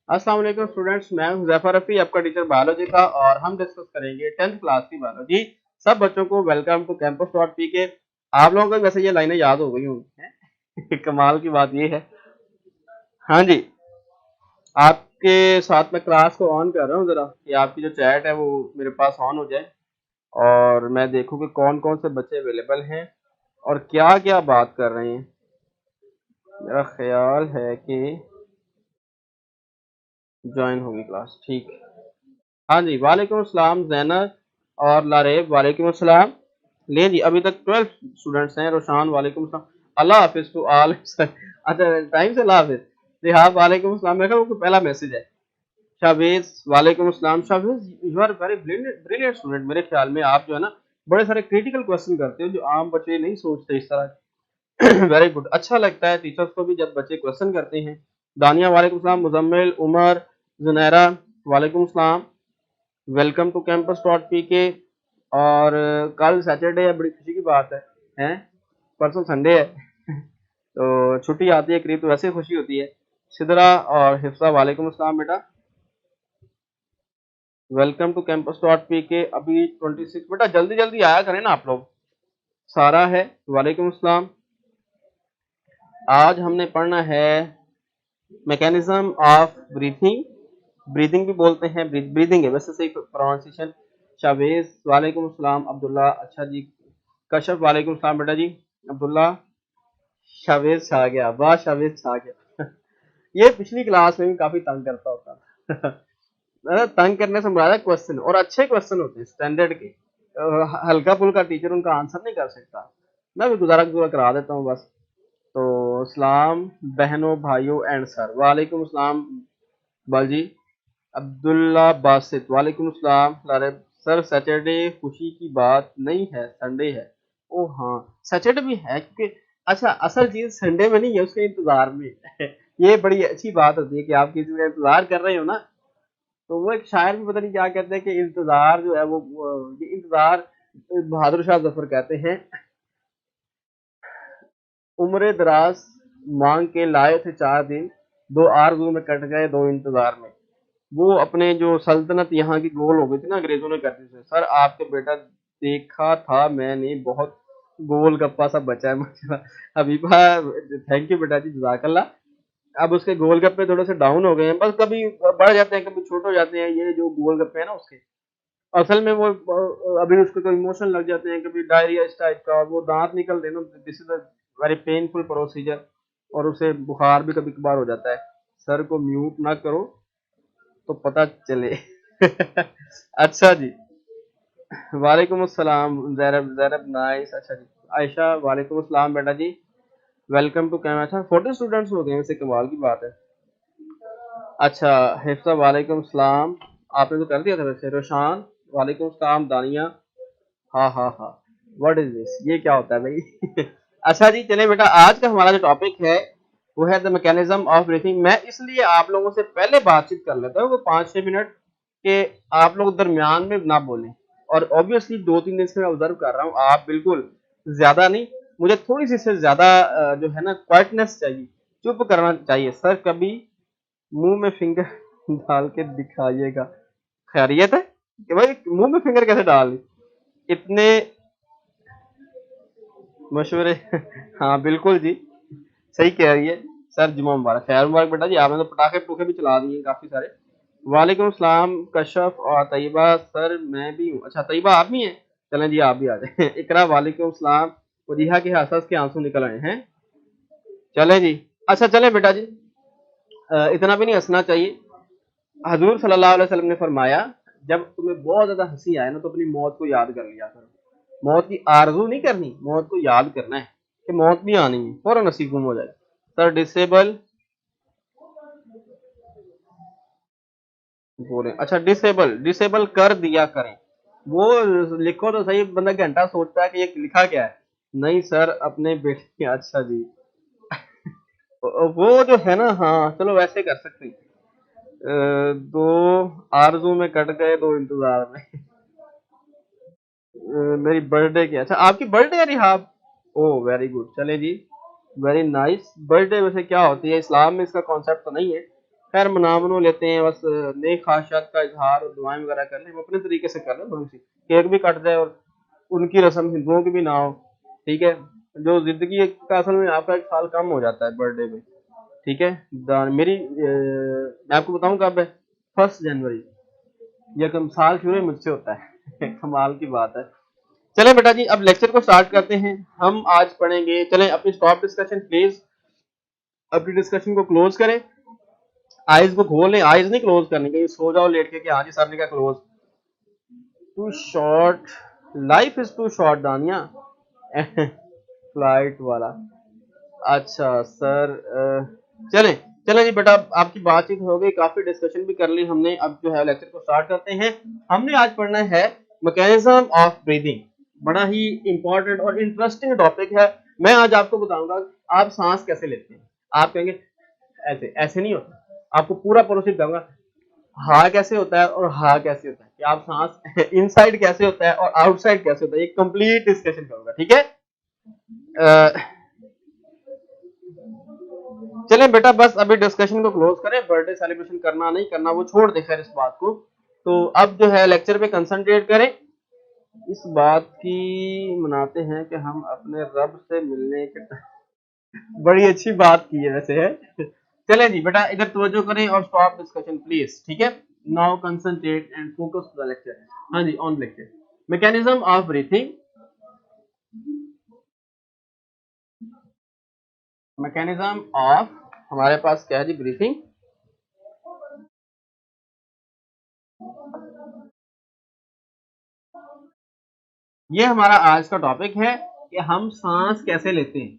अस्सलाम वालेकुम स्टूडेंट्स, मैं हूं ज़ैफर रफ़ी, आपका टीचर बायोलॉजी का। और हम डिस्कस करेंगे 10th क्लास की बायोलॉजी। सब बच्चों को welcome to campus dot P K. आप लोगों को वैसे ये लाइनें याद हो गई होंगी। कमाल की बात ये है। हाँ जी, आपके साथ मैं क्लास को ऑन कर रहा हूँ ज़रा कि आपकी जो चैट है वो मेरे पास ऑन हो जाए और मैं देखूँ कि कौन कौन से बच्चे अवेलेबल हैं और क्या क्या बात कर रहे हैं। मेरा ख्याल है कि ज्वाइन होगी क्लास, ठीक। हाँ जी, वालेकुम अस्सलाम ज़ैनब और लारेब, वालेकुम अस्सलाम। ले जी, अभी तक 12 स्टूडेंट्स हैं। रोशान, वालेकुम अस्सलाम। अल्लाह हाफिज़ टू ऑल। अच्छा, टाइम से अल्लाह हाफिज़। जी हाँ, वालेकुम अस्सलाम। मेरे ख्याल वो कोई पहला मैसेज है। शाबेज़, वालेकुम अस्सलाम। Shabez, you are very brilliant student. मेरे ख्याल में आप जो है ना, बड़े सारे क्रिटिकल क्वेश्चन करते हो जो आम बच्चे नहीं सोचते इस तरह। Very good. अच्छा लगता है टीचर्स को भी जब बच्चे क्वेश्चन करते हैं। दानिया, वालेकुम अस्सलाम। मुजम्मिल, उमर, जुनैरा, वालेकुम अस्सलाम। Welcome to campus dot P K. और कल सैटरडे है, बड़ी खुशी की बात है। हैं, परसों संडे है। तो छुट्टी आती है करीब, तो वैसे खुशी होती है। सिदरा और हिफ्सा, वालेकुम अस्सलाम बेटा। Welcome to campus dot P K. अभी 26 बेटा, जल्दी जल्दी आया करें ना आप लोग। सारा है, वालेकुम अस्सलाम। आज हमने पढ़ना है मैकेनिज्म ऑफ ब्रीथिंग। ब्रीदिंग भी बोलते हैं, ब्रीदिंग है वैसे सही प्रोनाउंसिएशन। शावेज, वालेकुम अस्सलाम। अब्दुल्ला, अच्छा जी। कशफ, वालेकुम अस्सलाम बेटा जी। अब्दुल्ला, शावेज छा गया, वाह शावेज छा गया। ये पिछली क्लास में भी काफी तंग करता होता था। तंग करने से मुराद है क्वेश्चन, और अच्छे क्वेश्चन होते हैं स्टैंडर्ड के। हल्का फुल्का टीचर उनका आंसर नहीं कर सकता। मैं भी गुजारा गुजारा करा देता हूँ बस। तो सलाम बहनों, भाइयों एंड सर, वालेकुम अस्सलाम। बालजी, अब्दुल्ला बासित, वालेकुम अस्सलाम। लारे, सर सैटरडे खुशी की बात नहीं है, संडे है। ओ हाँ, सैटरडे भी है क्योंकि अच्छा, असल चीज संडे में नहीं है, उसके इंतजार में है। ये बड़ी अच्छी बात होती है कि आप किसी का इंतजार कर रहे हो ना। तो वो एक शायर भी पता नहीं क्या कहते हैं कि इंतजार जो है ये इंतजार बहादुर शाह जफर कहते हैं। उम्र दराज मांग के लाए थे 4 दिन, दो आरज़ू में कट गए दो इंतजार में। वो अपने जो सल्तनत यहाँ की गोल हो गई थी ना अंग्रेजों ने कर दी थी। सर आपके बेटा देखा था मैंने, बहुत गोल गप्पा सा बचा है माशाल्लाह। हबीबा, थैंक यू बेटा जी, जजाकल्लाह। अब उसके गोल गप्पे थोड़े से डाउन हो गए हैं, बस कभी बढ़ जाते हैं कभी छोटे हो जाते हैं। ये जो गोल गप्पे हैं ना उसके, असल में वो अभी उसको तो इमोशन लग जाते हैं, कभी डायरिया इस टाइप का, और वो दांत निकल देना, this is a very painful procedure. और उसे बुखार भी कभी कभार हो जाता है। सर को म्यूट ना करो तो पता चले। अच्छा जी, वालेकुम अस्सलाम। जैरब, जैरब नाइस, अच्छा जी। आयशा, वालेकुम अस्सलाम बेटा जी। Welcome to cam. अच्छा, 40 स्टूडेंट्स हो गए, वैसे कमाल की बात है। अच्छा, हिफ्सा, वालेकुम अस्सलाम। आपने तो कर दिया था वैसे। रोशान, वालेकुम अस्सलाम। दानिया, हाँ हाँ हाँ, व्हाट इज दिस, ये क्या होता है भाई। अच्छा जी, चले बेटा, आज का हमारा जो टॉपिक है वो है द मैकेनिज्म ऑफ ब्रीथिंग। मैं इसलिए आप लोगों से पहले बातचीत कर लेता हूँ वो 5-6 मिनट के, आप लोग दरमियान में ना बोलें। और ऑब्वियसली 2-3 दिन से मैं ऑब्जर्व कर रहा हूँ, आप बिल्कुल ज्यादा नहीं, मुझे थोड़ी सी से ज्यादा जो है ना क्वाइटनेस चाहिए, चुप करना चाहिए। सर कभी मुंह में फिंगर डाल के दिखाइएगा। खैरियत है कि भाई, मुंह में फिंगर कैसे डाल इतने मशवरे। हाँ बिल्कुल जी, सही कह रही है। सर जुम्मा मुबारक, खैर मुबारक बेटा जी। आपने तो पटाखे पुखे भी चला दिए काफी सारे। वालेकुम सलाम कशफ और तैयबा। सर मैं भी हूँ। अच्छा, तैयबा आप भी हैं, चलें जी आप भी आ जाए। इकरा, वालेकुम सलाम। वजीहा के हंस के आंसू निकल आए हैं। चले जी, अच्छा चले बेटा जी। इतना भी नहीं हंसना चाहिए। हजूर सल्लल्लाहु अलैहि वसल्लम ने फरमाया, जब तुम्हें बहुत ज्यादा हंसी आए ना तो अपनी मौत को याद कर लिया करो। मौत की आरजू नहीं करनी, मौत को याद करना है कि मौत भी आनी है, फौरन नसीब गुम हो जाए। सर डिसेबल बोले, अच्छा डिसेबल, डिसेबल कर दिया करें। वो लिखो तो सही, बंदा घंटा सोचता है कि ये लिखा क्या है। नहीं सर, अपने बेटे, अच्छा जी। वो जो है ना, हाँ चलो वैसे कर सकते हैं। दो आरजू में कट गए दो इंतजार में। मेरी बर्थडे की, अच्छा आपकी बर्थडे है रिहाब। ओह वेरी गुड, चले जी, वेरी नाइस। बर्थडे वैसे क्या होती है, इस्लाम में इसका कॉन्सेप्ट तो नहीं है, खैर मनामनो लेते हैं, बस नेक ख्वाहिशात का इजहार और दुआएं वगैरह कर लें, हम अपने तरीके से कर लें, थोड़ी सी केक भी कट जाए और उनकी रस्म हिंदुओं की भी ना हो, ठीक है। जो जिंदगी का असल में आपका एक साल कम हो जाता है बर्थडे में, ठीक है। मेरी मैं आपको बताऊं कब है, 1 जनवरी, यह कम साल शुरू ही मुझसे होता है कमाल की बात है। चलें बेटा जी, अब लेक्चर को स्टार्ट करते हैं। हम आज पढ़ेंगे, चलें अपनी स्टॉप डिस्कशन प्लीज, अपनी डिस्कशन को क्लोज करें, आइज को खोल लें, आइज नहीं क्लोज करनी, कहीं सो जाओ लेट के कि हाँ जी सर ने क्या close, too short, life is too short Dania flight वाला। अच्छा सर, चलें चलें जी बेटा, आपकी बातचीत हो गई, काफी डिस्कशन भी कर ली हमने, अब जो है लेक्चर को स्टार्ट करते हैं। हमने आज पढ़ना है मैकेनिज्म ऑफ ब्रीदिंग, बड़ा ही इंपॉर्टेंट और इंटरेस्टिंग टॉपिक है। मैं आज आपको बताऊंगा आप सांस कैसे लेते हैं। आप कहेंगे ऐसे ऐसे नहीं होता, आपको पूरा प्रोसेस बताऊंगा, हा कैसे होता है और हा कैसे होता है, कि आप सांस इनसाइड कैसे होता है और आउटसाइड कैसे होता है, ये कंप्लीट डिस्कशन करूंगा, ठीक है। चले बेटा, बस अभी डिस्कशन को क्लोज करें, बर्थडे सेलिब्रेशन करना नहीं करना वो छोड़ दे खैर इस बात को। तो अब जो है लेक्चर पे कंसंट्रेट करें, इस बात की मनाते हैं कि हम अपने रब से मिलने के बड़ी अच्छी बात की है वैसे है चले जी बेटा, इधर तवज्जो करें और स्टॉप डिस्कशन प्लीज, ठीक है। Now concentrate and focus the lecture. हाँ जी, on lecture, mechanism of breathing, mechanism of, हमारे पास क्या है जी, ब्रीथिंग। ये हमारा आज का टॉपिक है कि हम सांस कैसे लेते हैं,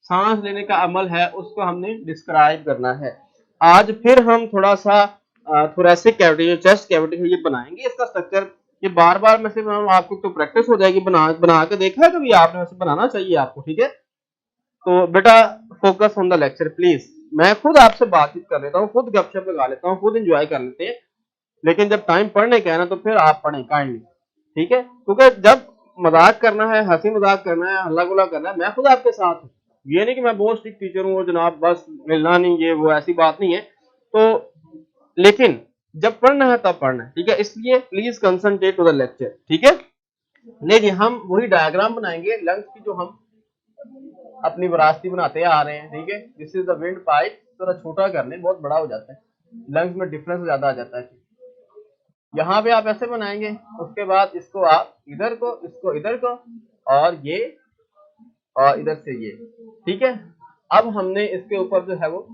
सांस लेने का अमल है उसको हमने डिस्क्राइब करना है। आज फिर हम थोड़ा सा थोरेसिक कैविटी, जो चेस्ट कैविटी है, ये बनाएंगे इसका स्ट्रक्चर। ये बार बार मैं सिर्फ आपको तो प्रैक्टिस हो जाएगी, बना बना के देखा है कभी आपने, वैसे बनाना चाहिए आपको, ठीक है। तो बेटा focus on the lecture please, मैं खुद आपसे बातचीत कर लेता हूँ, खुद गपशप लगा लेता हूँ, खुद इंजॉय कर लेते हैं, लेकिन जब टाइम पढ़ने का है ना तो फिर आप पढ़ें काइंडली, ठीक है। क्योंकि जब मजाक करना है, हंसी मजाक करना है, हल्ला गुल्ला करना है, मैं खुद आपके साथ हूँ। ये नहीं कि मैं बहुत स्ट्रिक्ट टीचर हूँ और जनाब बस मिलना नहीं, ये वो ऐसी बात नहीं है। तो लेकिन जब पढ़ना है तब पढ़ना है, ठीक है। इसलिए please concentrate to the lecture, ठीक है। नहीं जी, हम वही डायग्राम बनाएंगे लंग्स की जो हम अपनी विरासती बनाते आ रहे हैं, ठीक है। This is the wind pipe, थोड़ा छोटा कर लें, बहुत बड़ा हो जाता है, लंग्स में डिफरेंस ज्यादा आ जाता है। यहाँ पे आप ऐसे बनाएंगे, उसके बाद इसको आप इधर को, इसको इधर को, और ये, और इधर से ये, ठीक है। अब हमने इसके ऊपर जो है वो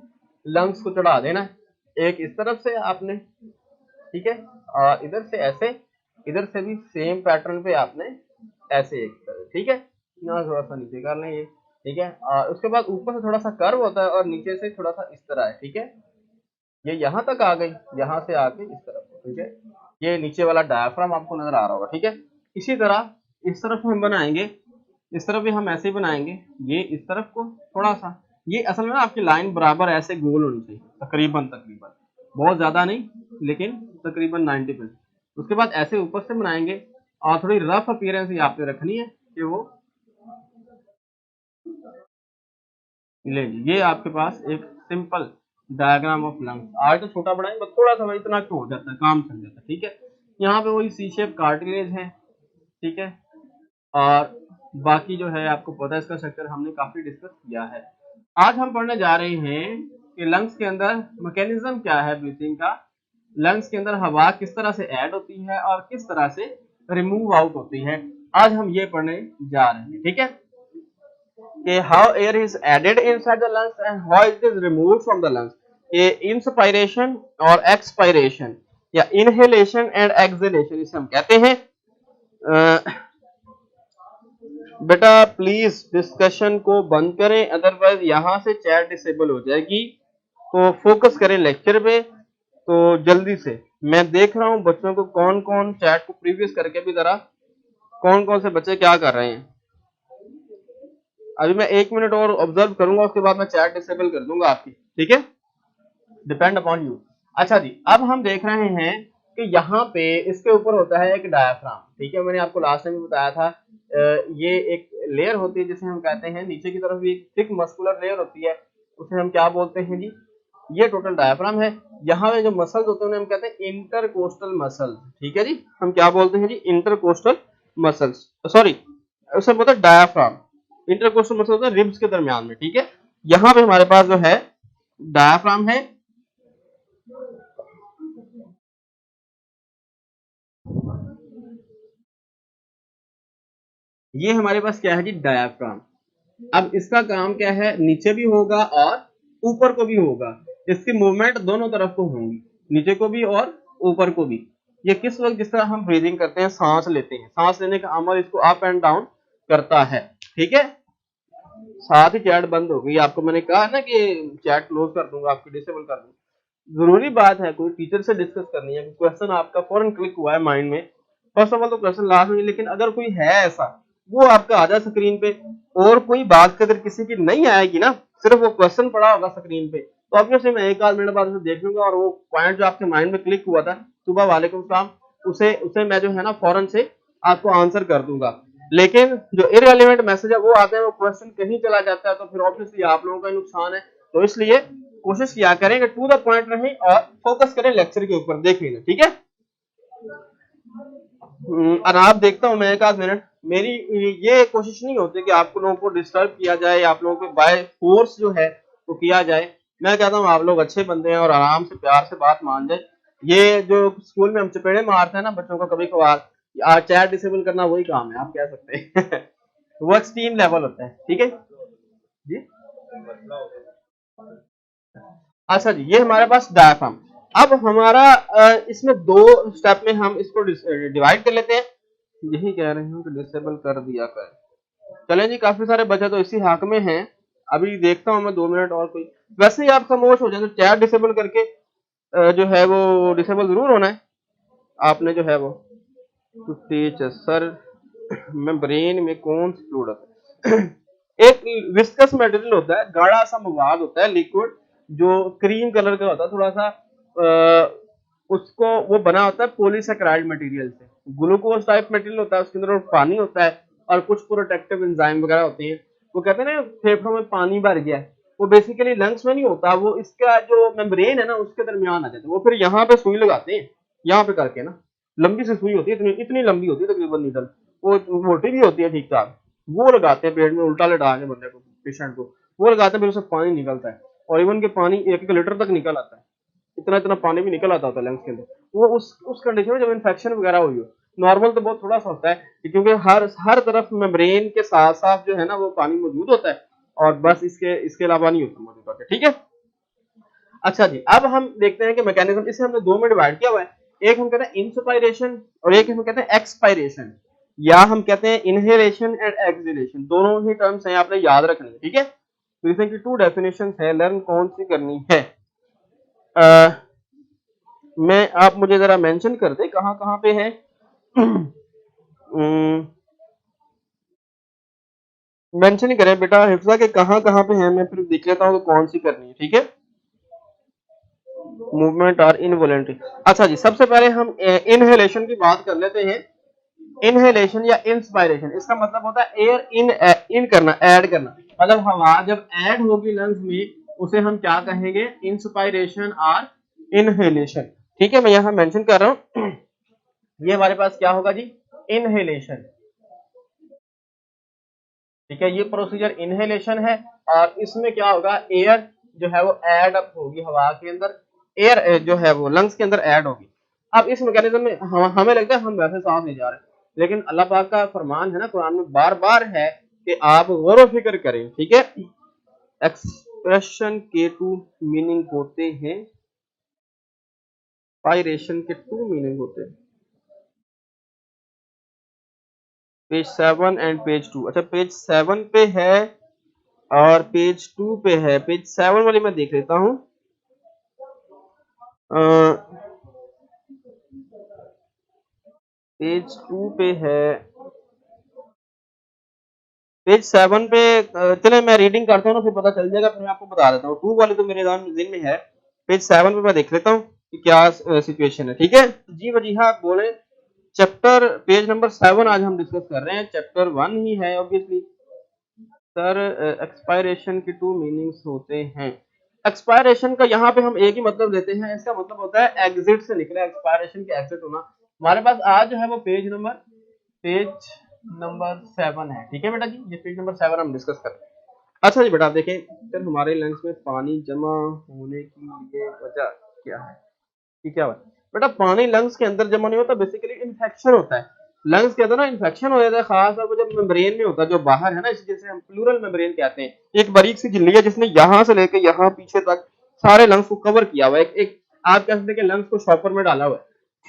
लंग्स को चढ़ा देना है, एक इस तरफ से आपने, ठीक है, और इधर से ऐसे, इधर से भी सेम पैटर्न पे आपने ऐसे एक तरह, ठीक है। यहाँ थोड़ा सा नीचे कर लें ये, ठीक है। और उसके बाद ऊपर से थोड़ा सा कर्व होता है और नीचे से थोड़ा सा इस तरह है, ठीक है। ये यहाँ तक आ गई, यहाँ से आके इस तरफ, ठीक है। ये नीचे वाला डायफ्राम आपको नजर आ रहा होगा, ठीक है। इसी तरह इस तरफ हम बनाएंगे, इस तरफ भी हम ऐसे ही बनाएंगे, ये इस तरफ को थोड़ा सा, ये असल में ना आपकी लाइन बराबर ऐसे गोल होनी चाहिए, तकरीबन तकरीबन, बहुत ज्यादा नहीं लेकिन तकरीबन 90%। उसके बाद ऐसे ऊपर से बनाएंगे और थोड़ी रफ अपीयरेंस ये आपने रखनी है कि वो ले, ये आपके पास एक सिंपल डायग्राम ऑफ लंग्स। आज तो छोटा बनाएंगे, बस थोड़ा सा इतना क्यों हो जाता है, काम चल जाता है, ठीक है। यहाँ पे वही सी शेप कार्टिलेज है, ठीक है। और बाकी जो है आपको पता है इसका स्ट्रक्चर हमने काफी डिस्कस किया है। आज हम पढ़ने जा रहे हैं कि लंग्स के अंदर मैकेनिज्म क्या है ब्रीथिंग का, लंग्स के अंदर हवा किस तरह से ऐड होती है और किस तरह से रिमूव आउट होती है, आज हम ये पढ़ने जा रहे हैं, ठीक है। कि how air is added inside the lungs and how it is removed from the lungs, ये इंस्पायरेशन और एक्सपायरेशन या इनहेलेशन एंड एक्सहेलेशन इसे हम कहते हैं। बेटा प्लीज डिस्कशन को बंद करें, अदरवाइज यहाँ से चैट डिसेबल हो जाएगी, तो फोकस करें लेक्चर पे। तो जल्दी से, मैं देख रहा हूँ बच्चों को कौन कौन चैट को प्रीवियस करके भी जरा कौन कौन से बच्चे क्या कर रहे हैं। अभी मैं 1 मिनट और ऑब्जर्व करूंगा, उसके बाद मैं चैट डिसेबल कर दूंगा आपकी, ठीक है, डिपेंड अपॉन यू। अच्छा जी, अब हम देख रहे हैं कि यहाँ पे इसके ऊपर होता है एक डायाफ्राम, ठीक है। मैंने आपको लास्ट टाइम भी बताया था, ये एक लेयर होती है जिसे हम कहते हैं, नीचे की तरफ भी एक थिक मस्कुलर लेयर होती है, उसे हम क्या बोलते हैं जी, ये टोटल डायफ्राम है। यहाँ पे जो मसल्स होते हैं उन्हें हम कहते हैं इंटरकोस्टल मसल्स। ठीक है जी, हम क्या बोलते हैं जी, इंटरकोस्टल मसल्स, सॉरी उसे बोलते हैं डायफ्राम। इंटरकोस्टल मसल होता है रिब्स के दरमियान में। ठीक है, यहाँ पे हमारे पास जो है डायफ्राम है। ये हमारे पास क्या है जी, डायफ्राम। अब इसका काम क्या है, नीचे भी होगा और ऊपर को भी होगा। इसकी मूवमेंट दोनों तरफ को होंगी, नीचे को भी और ऊपर को भी। ये किस वक्त, जिस तरह हम ब्रीदिंग करते हैं, सांस लेते हैं, सांस लेने का अमल इसको अप एंड डाउन करता है। ठीक है, साथ ही चैट बंद हो गई। आपको मैंने कहा ना कि चैट क्लोज कर दूंगा, आपकी डिसेबल कर दूंगा। जरूरी बात है, कोई टीचर से डिस्कस करनी है, क्वेश्चन आपका फौरन क्लिक हुआ है माइंड में, फर्स्ट ऑफ ऑल तो क्वेश्चन लास्ट में, लेकिन अगर कोई है ऐसा, वो आपका आ जाए स्क्रीन पे, और कोई बात अगर किसी की नहीं आएगी ना, सिर्फ वो क्वेश्चन पड़ा होगा स्क्रीन पे, तो ऑब्वियसली मैं एक आध मिनट बाद उसे देख लूंगा, और वो पॉइंट जो आपके माइंड में क्लिक हुआ था, सुबह वालेकुम सलाम, उसे उसे मैं जो है ना फौरन से आपको आंसर कर दूंगा। लेकिन जो इररिलेवेंट मैसेज है वो आते हैं, वो क्वेश्चन कहीं चला जाता है, तो फिर ऑब्वियसली आप लोगों का नुकसान है। तो इसलिए कोशिश किया करें कि टू द पॉइंट रहें और फोकस करें लेक्चर के ऊपर, देख लेना। ठीक है, और आप देखता हूं मैं एक आध मिनट, मेरी ये कोशिश नहीं होती कि आप लोगों को डिस्टर्ब किया जाए, आप लोगों को बाय फोर्स जो है वो किया जाए। मैं कहता हूँ आप लोग अच्छे बंदे हैं और आराम से प्यार से बात मान जाए। ये जो स्कूल में हम चपेड़े मारते हैं ना बच्चों को कभी कभार, चैट डिसेबल करना वही काम है, आप कह सकते हैं। वो एक्सट्रीम लेवल होता है। ठीक है जी, अच्छा जी, ये हमारे पास डायफ्राम। अब हमारा इसमें दो स्टेप में हम इसको डिवाइड कर लेते हैं। यही कह रहे हूँ कि डिसेबल कर दिया कर। चलें जी, काफी सारे बच्चे तो इसी हक में हैं। अभी देखता हूँ मैं 2 मिनट और, कोई वैसे ही आप खामोश हो जाए तो चैट डिसेबल करके जो है वो डिसेबल जरूर होना है आपने, जो है वो तो टीच सर में ब्रेन में कौन सी फ्लूइड होता है? एक विस्कस मटेरियल होता है, गाढ़ा सा मवाद होता है, लिक्विड, जो क्रीम कलर का होता है थोड़ा सा, उसको वो बना होता है पॉलीसेकेराइड मटेरियल से। ग्लूकोज टाइप मटेरियल होता है, उसके अंदर पानी होता है और कुछ प्रोटेक्टिव एंजाइम वगैरह होते हैं। वो कहते हैं ना फेफड़ों में पानी भर गया है, वो बेसिकली लंग्स में नहीं होता, वो इसका जो मेम्ब्रेन है ना उसके दरमियान आ जाता है। वो फिर यहाँ पे सुई लगाते हैं, यहाँ पे करके ना, लंबी सी सुई होती है, इतनी इतनी लंबी होती है तकरीबन नीडल, वो मोटी भी होती है ठीक ठाक। वो लगाते हैं पेट में उल्टा लटा के बंदे को, पेशेंट को, वो लगाते हैं, फिर उससे पानी निकलता है, और इवन के पानी 1-1 लीटर तक निकल आता है। इतना इतना पानी भी निकल आता होता है लंग्स के अंदर। वो उस कंडीशन में जब इन्फेक्शन वगैरह हुई हो, नॉर्मल तो बहुत थोड़ा सा होता है, क्योंकि हर तरफ मेम्ब्रेन के साथ साथ जो है ना वो पानी मौजूद होता है, और बस इसके अलावा नहीं होता मौजूद होता है। ठीक है, अच्छा जी, अब हम देखते हैं कि मैकेनिज्म, इसे हमने दो में डिवाइड किया हुआ है। एक हम कहते हैं इंस्पायरेशन और एक हम कहते हैं एक्सपायरेशन, या हम कहते हैं इनहेलेशन एंड एक्सहेलेशन। दोनों ही टर्म्स हैं, आपने याद रखनी है। ठीक है, तो इसमें की 2 डेफिनेशंस है, लर्न कौन सी करनी है। मैं आप मुझे जरा मेंशन कर दे कहाँ कहाँ पे है। मेंशन ही करें बेटा हिफ्जा के कहाँ कहाँ पे है, मैं फिर देख लेता हूँ कौन सी करनी है। ठीक है, मूवमेंट और इनवॉलेंट्री। अच्छा जी, सबसे पहले हम इनहेलेशन की बात कर लेते हैं। इनहेलेशन या इंस्पायरेशन, इसका मतलब होता है एयर इन करना, ऐड करना, मतलब हवा जब ऐड होगी लंग्स में उसे हम क्या कहेंगे, इंस्पायरेशन और इनहेलेशन। ठीक है, मैं यहाँ मेंशन कर रहा हूँ। ये हमारे पास क्या होगा जी, इनहेलेशन। ठीक है, ये प्रोसीजर इनहेलेशन है, और इसमें क्या होगा, एयर जो है वो ऐड अप होगी हवा के अंदर, एयर जो है वो लंग्स के अंदर ऐड होगी। अब इस मैकेनिज्म में हमें लगता है हम वैसे सांस नहीं जा रहे, लेकिन अल्लाह पाक का फरमान है ना कुरान में बार बार है कि आप गौर फिक्र करें। ठीक है, एक्सप्रेशन के 2 मीनिंग होते हैं, पायरेशन के 2 मीनिंग होते हैं। पेज 7 एंड पेज 2, अच्छा पेज 7 पे है और पेज 2 पे है। पेज 7 वाली मैं देख लेता हूँ। पेज 2 पे है, पेज 7 पे चले मैं रीडिंग करता हूँ ना, फिर पता चल जाएगा, फिर मैं आपको बता देता हूँ। 2 वाली तो मेरे दिन में है, पेज 7 पे मैं देख लेता हूँ कि क्या सिचुएशन है। ठीक है जी, वजीहा बोले। चैप्टर पेज नंबर 7 आज हम डिस्कस कर रहे हैं, चैप्टर 1 ही है ऑब्वियसली। सर एक्सपायरेशन की 2 मीनिंग्स होते हैं, एक्सपायरेशन का यहाँ पे हम एक ही मतलब लेते हैं, इसका मतलब होता है एग्जिट से निकला, एक्सपायरेशन के एग्जिट होना। हमारे पास आज जो है वो पेज नंबर 7 है, ठीक है बेटा जी, ये पेज नंबर 7 हम डिस्कस कर रहे हैं। अच्छा जी बेटा आप देखें, सर हमारे लंग्स में पानी जमा होने की ये वजह क्या है, कि क्या है बेटा, पानी लंग्स के अंदर जमा नहीं होता, बेसिकली इन्फेक्शन होता है। लंग्स के अंदर ना इन्फेक्शन हो जाता है, खास तौर पर जब मेम्ब्रेन में होता है, जो बाहर है ना, इस जिसे हम प्लूरल मेम्ब्रेन कहते हैं, एक बारीक सी झिल्ली है जिसने यहाँ से लेके यहाँ पीछे तक सारे लंग्स को कवर किया हुआ है, एक आप कह सकते हैं कि लंग्स को शॉपर में डाला हुआ है,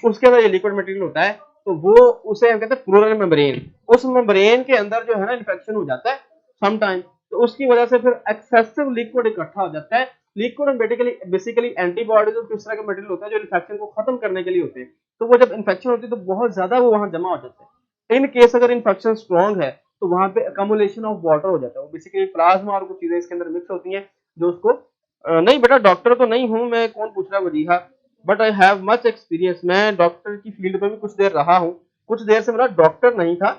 उसके अंदर ये लिक्विड मटेरियल होता है, तो वो उसे हम कहते हैं प्लूरल मेम्ब्रेन। उस मेम्ब्रेन के अंदर जो है ना इन्फेक्शन हो जाता है समटाइम, तो उसकी वजह से फिर एक्सेसिव लिक्विड इकट्ठा हो जाता है। लिक्विड बेसिकली एंटीबॉडीज और किस तरह के मटेरियल होता है जो इन्फेक्शन को खत्म करने के लिए होते हैं, तो वो जब इन्फेक्शन होती है तो बहुत ज्यादा वो वहां जमा हो जाता है। इन केस अगर इन्फेक्शन स्ट्रॉन्ग है तो वहां पे अकोमुलेशन ऑफ वाटर हो जाता है, वो बेसिकली प्लाज्मा और कुछ चीजें इसके अंदर मिक्स होती हैं जो उसको नहीं बेटा डॉक्टर तो नहीं हूं मैं, कौन पूछ रहा है Wajiha, but I have much experience, मैं डॉक्टर की फील्ड में भी कुछ देर रहा हूँ, कुछ देर से मेरा डॉक्टर नहीं था,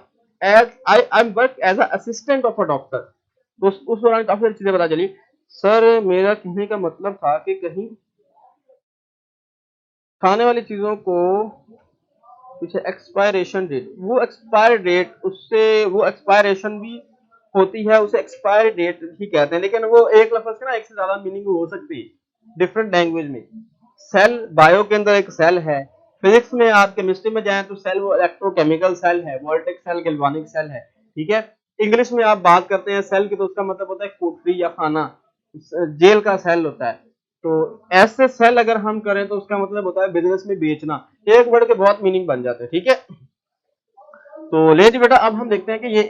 as I work as assistant of a doctor, तो उस दौरान काफी सारी चीजें पता चली। सर मेरा कहने का मतलब था कि कहीं खाने वाली चीजों को पीछे एक्सपायरेशन डेट, वो एक्सपायर डेट उससे वो एक्सपायरेशन भी होती है, उसे एक्सपायर डेट ही कहते हैं, लेकिन वो एक लफ्ज के ना एक से ज्यादा मीनिंग हो सकती है डिफरेंट लैंग्वेज में। सेल बायो के अंदर एक सेल है, फिजिक्स में आप केमिस्ट्री में जाएं तो सेल वो इलेक्ट्रोकेमिकल सेल है, वोल्टेक सेल, गैल्वानिक सेल है, ठीक है। इंग्लिश में आप बात करते हैं सेल की तो उसका मतलब होता है कोठरी या खाना, जेल का सेल होता है। तो ऐसे सेल अगर हम करें तो उसका मतलब होता है बिजनेस में बेचना, एक वर्ड के बहुत मीनिंग बन जाते हैं, ठीक है। तो ले जी बेटा अब हम देखते हैं कि ये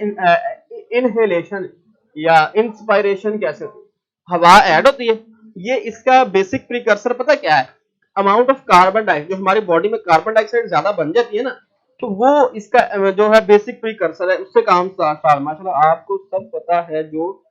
इनहेलेशन या इंस्पायरेशन कैसे होती है। हवा ऐड होती है, ये इसका बेसिक प्रिकर्सर पता क्या है, अमाउंट ऑफ कार्बन डाइऑक्साइड, जो हमारी बॉडी में कार्बन डाइऑक्साइड ज्यादा बन जाती है ना, तो वो इसका जो है बेसिक प्रिकर्सर है, उससे काम स्टार्ट। माशाल्लाह आपको सब पता है जो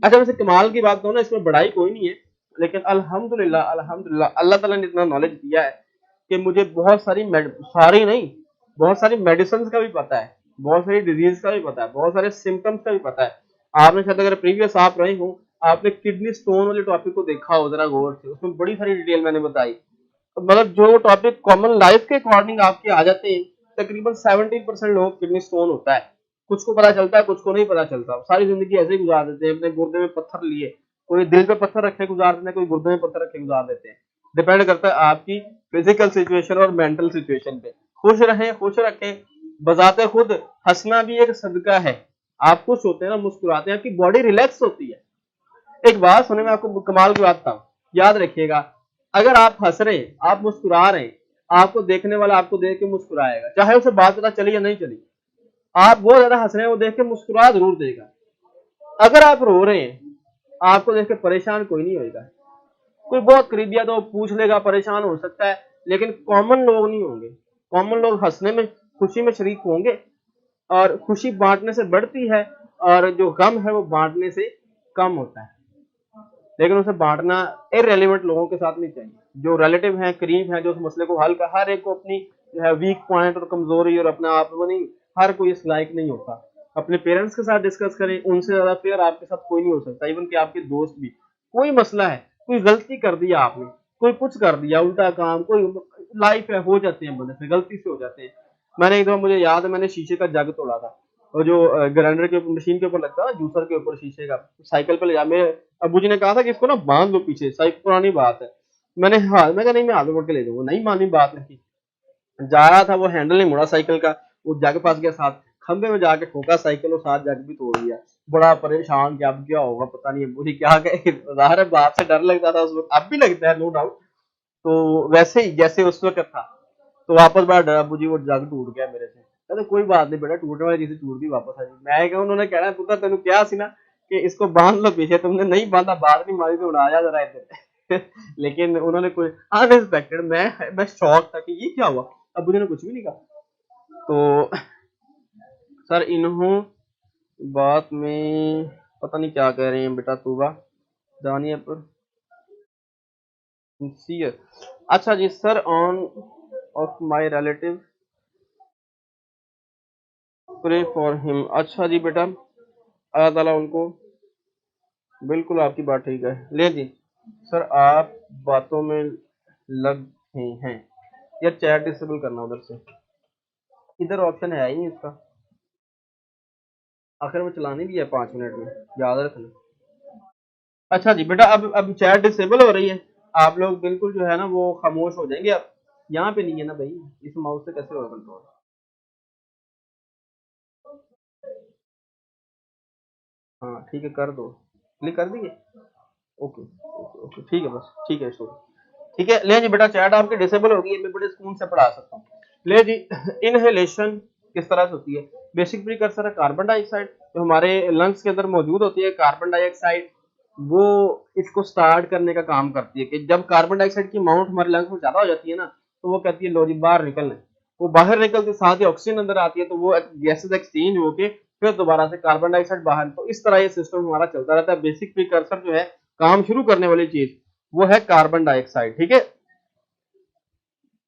अच्छा वैसे कमाल की बात तो ना, इसमें बड़ाई कोई नहीं है, लेकिन अल्हम्दुलिल्लाह अल्हम्दुलिल्लाह अल्लाह ताला ने इतना नॉलेज दिया है कि मुझे बहुत सारी नहीं, बहुत सारी मेडिसिन का भी पता है, बहुत सारी डिजीज का भी पता है, बहुत सारे सिम्टम्स का भी पता है। आपने शायद अगर प्रीवियस आप रहे हो, आपने किडनी स्टोन वाले टॉपिक को देखा हो जरा गौर से, उसमें बड़ी सारी डिटेल मैंने बताई, मतलब जो टॉपिक कॉमन लाइफ के अकॉर्डिंग आपके आ जाते हैं, तकरीबन 70% लोगों को किडनी स्टोन होता है, कुछ को पता चलता है कुछ को नहीं पता चलता, सारी जिंदगी ऐसे ही गुजार देते हैं, अपने गुर्दे में पत्थर लिए, कोई दिल पे पत्थर रखे गुजार देते हैं, कोई गुर्दे में पत्थर रखे गुजार देते हैं, डिपेंड करता है आपकी फिजिकल सिचुएशन और मेंटल सिचुएशन पे। खुश रहें खुश रखें, बजाते खुद हंसना भी एक सदका है, आप खुश होते हैं ना, मुस्कुराते हैं, आपकी बॉडी रिलैक्स होती है। एक बात सुने, मैं आपको कमाल की बात बताऊं, याद रखिएगा, अगर आप हंस रहे हैं, आप मुस्कुरा रहे हैं, आपको देखने वाला आपको देख के मुस्कुराएगा, चाहे उसे बात पता चली या नहीं चली। आप बहुत ज्यादा हंस रहे हैं, वो देख के मुस्कुरा जरूर देगा। अगर आप रो रहे हैं, आपको देख के परेशान कोई नहीं होगा, कोई बहुत करीबिया तो पूछ लेगा, परेशान हो सकता है, लेकिन कॉमन लोग नहीं होंगे। कॉमन लोग हंसने में खुशी में शरीक होंगे, और खुशी बांटने से बढ़ती है, और जो गम है वो बांटने से कम होता है, लेकिन उसे बांटना इररेलेवेंट लोगों के साथ नहीं चाहिए, जो रिलेटिव हैं, करीब हैं, जो उस मसले को हल कर, हर एक को अपनी जो है वीक पॉइंट और कमजोरी और अपना आप वो नहीं, हर कोई इस लायक नहीं होता। अपने पेरेंट्स के साथ डिस्कस करें, उनसे ज्यादा फेयर आपके साथ कोई नहीं हो सकता, इवन कि आपके दोस्त भी। कोई मसला है, कोई गलती कर दिया आपने, कोई कुछ कर दिया उल्टा काम, कोई लाइफ है, हो जाते हैं बंदे से, गलती से हो जाते हैं। मैंने एक दफा मुझे याद है, मैंने शीशे का जग तोड़ा था, और जो ग्राइंडर के मशीन के ऊपर लगता है जूसर के ऊपर शीशे का, साइकिल पे ले जा, मेरे अबू जी ने कहा था कि इसको ना बांध लो पीछे, साइकिल पुरानी बात है, मैं कहा नहीं मैं हाथ में पकड़ के ले जाऊंगा, नहीं मानी बात नहीं, जा रहा था, वो हैंडल नहीं मुड़ा साइकिल का, वो जग फंस गया, साथ खंबे में जाके ठोका साइकिल, और साथ जग भी तोड़ दिया। बड़ा परेशान कि अब क्या होगा पता नहीं, अबू जी क्या कहे, ज़ाहिर है बाप से डर लगता था उस वक्त, अब भी लगता है नो डाउट, तो वैसे ही जैसे उस वक्त था, तो वापस बड़ा डरा, अबू जी वो जग टूट गया मेरे से, कहते कोई बात नहीं बेटा, टूटने वाली चीजें टूट गई, वापस आ गई। मैं क्या, उन्होंने कहना पुत्र तेन क्या सी ना कि इसको बांध लो पीछे, तुमने नहीं बांधा, बात नहीं मारी तो उड़ा जा जरा इधर लेकिन उन्होंने कोई अनएक्सपेक्टेड, मैं शॉक था कि ये क्या हुआ, अबू जी ने कुछ भी नहीं कहा। तो सर इन्हों बात में पता नहीं क्या कह रहे हैं बेटा, तूबा दानिया पर सिंसियर। अच्छा जी sir, on of my relative pray for him, अच्छा जी बेटा, अल्लाह ताला उनको बिल्कुल आपकी बात ठीक है। ले जी सर, आप बातों में लग गए हैं। यार चैट डिसेबल करना उधर से, इधर ऑप्शन है ही नहीं इसका। आखिर में चलानी भी है 5 मिनट में, याद रखना। अच्छा जी बेटा, अब चैट डिसेबल हो रही है, आप लोग बिल्कुल जो है ना वो खामोश हो जाएंगे। आप यहाँ पे नहीं है ना भाई, इस माउस से कैसे होगा कंट्रोल। हाँ ठीक है, कर दो, क्लिक कर दिए। ओके ओके ओके, ठीक है, बस ठीक है इसको। ठीक है, ले जी बेटा, चैट आपकी डिसेबल होगी, मैं बड़े सुकून से पढ़ा सकता हूँ। ले जी, इनहेलेशन किस तरह से होती है। बेसिक प्रीकर्सर है कार्बन डाइऑक्साइड, जो हमारे लंग्स के अंदर मौजूद होती है कार्बन डाइऑक्साइड, वो इसको स्टार्ट करने का काम करती है कि जब कार्बन डाइऑक्साइड की अमाउंट हमारे लंग्स में ज्यादा हो जाती है ना, तो वो कहती है लो जी बाहर निकलना। वो बाहर निकलते साथ ही ऑक्सीजन अंदर आती है, तो वो गैसेस एक्सचेंज होके फिर दोबारा से कार्बन डाइऑक्साइड बाहर। तो इस तरह ये सिस्टम हमारा चलता रहता है। बेसिक प्रीकर्सर जो है, काम शुरू करने वाली चीज, वो है कार्बन डाइऑक्साइड। ठीक है।